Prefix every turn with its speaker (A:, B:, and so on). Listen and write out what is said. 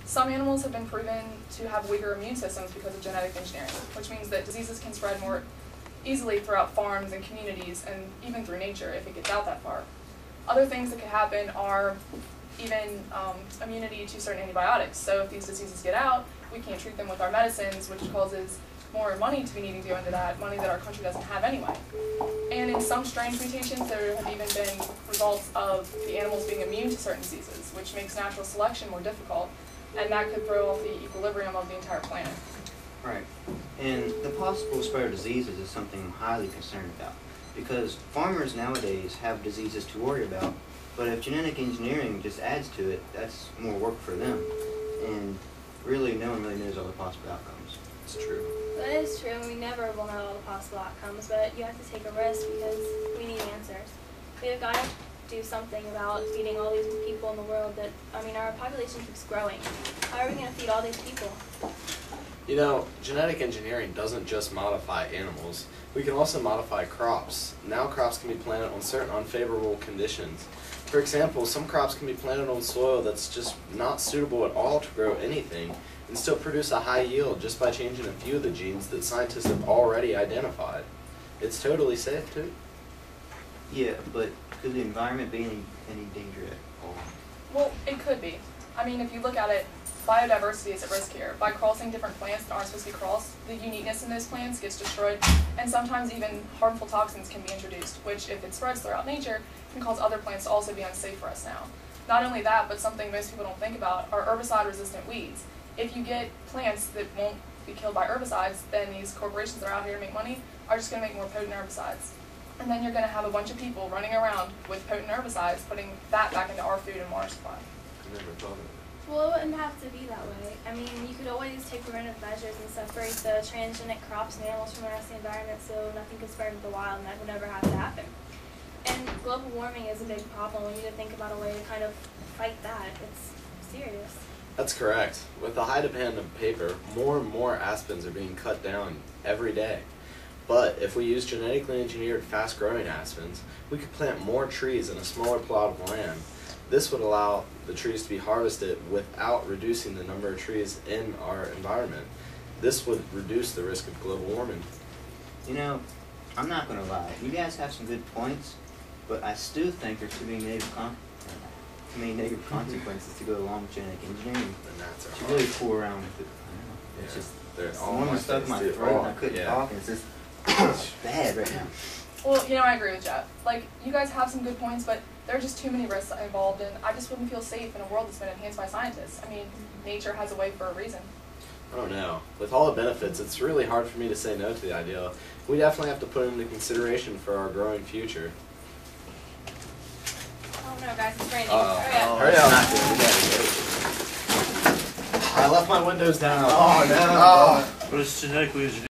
A: Some animals have been proven to have weaker immune systems because of genetic engineering, which means that diseases can spread more easily throughout farms and communities and even through nature if it gets out that far. Other things that could happen are even immunity to certain antibiotics. So if these diseases get out, we can't treat them with our medicines, which causes more money to be needing to go into that, money that our country doesn't have anyway. And in some strange mutations, there have even been results of the animals being immune to certain diseases, which makes natural selection more difficult, and that could throw off the equilibrium of the entire planet.
B: Right. And the possible spread of diseases is something I'm highly concerned about, because farmers nowadays have diseases to worry about, but if genetic engineering just adds to it, that's more work for them. And really, no one really knows all the possible outcomes.
C: It's true.
D: That is true, and we never will know all the possible outcomes, but you have to take a risk because we need answers. We've got to do something about feeding all these people in the world that, I mean, our population keeps growing. How are we going to feed all these people?
C: You know, genetic engineering doesn't just modify animals. We can also modify crops. Now crops can be planted on certain unfavorable conditions. For example, some crops can be planted on soil that's just not suitable at all to grow anything and still produce a high yield just by changing a few of the genes that scientists have already identified. It's totally safe too.
B: Yeah, but could the environment be any danger at all?
A: Well, it could be. I mean, if you look at it, biodiversity is at risk here. By crossing different plants that aren't supposed to be crossed, the uniqueness in those plants gets destroyed, and sometimes even harmful toxins can be introduced, which, if it spreads throughout nature, can cause other plants to also be unsafe for us now. Not only that, but something most people don't think about are herbicide-resistant weeds. If you get plants that won't be killed by herbicides, then these corporations that are out here to make money are just going to make more potent herbicides. And then you're going to have a bunch of people running around with potent herbicides, putting that back into our food and water supply.
C: I never thought of it.
D: Well, it wouldn't have to be that way. I mean, you could always take preventive measures and separate the transgenic crops and animals from the rest of the environment so nothing could spread into the wild, and that would never have to happen. And global warming is a big problem. We need to think about a way to kind of fight that. It's serious.
C: That's correct. With the high demand of paper, more and more aspens are being cut down every day. But if we use genetically engineered fast-growing aspens, we could plant more trees in a smaller plot of land. This would allow the trees to be harvested without reducing the number of trees in our environment. This would reduce the risk of global warming.
B: You know, I'm not going to lie. You guys have some good points, but I still think there should be negative consequences to go along with genetic engineering.
C: And that's
B: To really fool around with it. It's just, one was stuck in my throat and I couldn't talk, and it's just bad right now.
A: Well, you know, I agree with Jeff. Like, you guys have some good points, but there are just too many risks involved, and I just wouldn't feel safe in a world that's been enhanced by scientists. I mean, nature has a way for a reason.
C: I don't know. With all the benefits, it's really hard for me to say no to the idea. We definitely have to put it into consideration for our growing future.
D: Oh no, guys, it's raining.
C: Hurry up. I left my windows down.
E: Oh no.
C: Oh.
E: What is genetically engineered?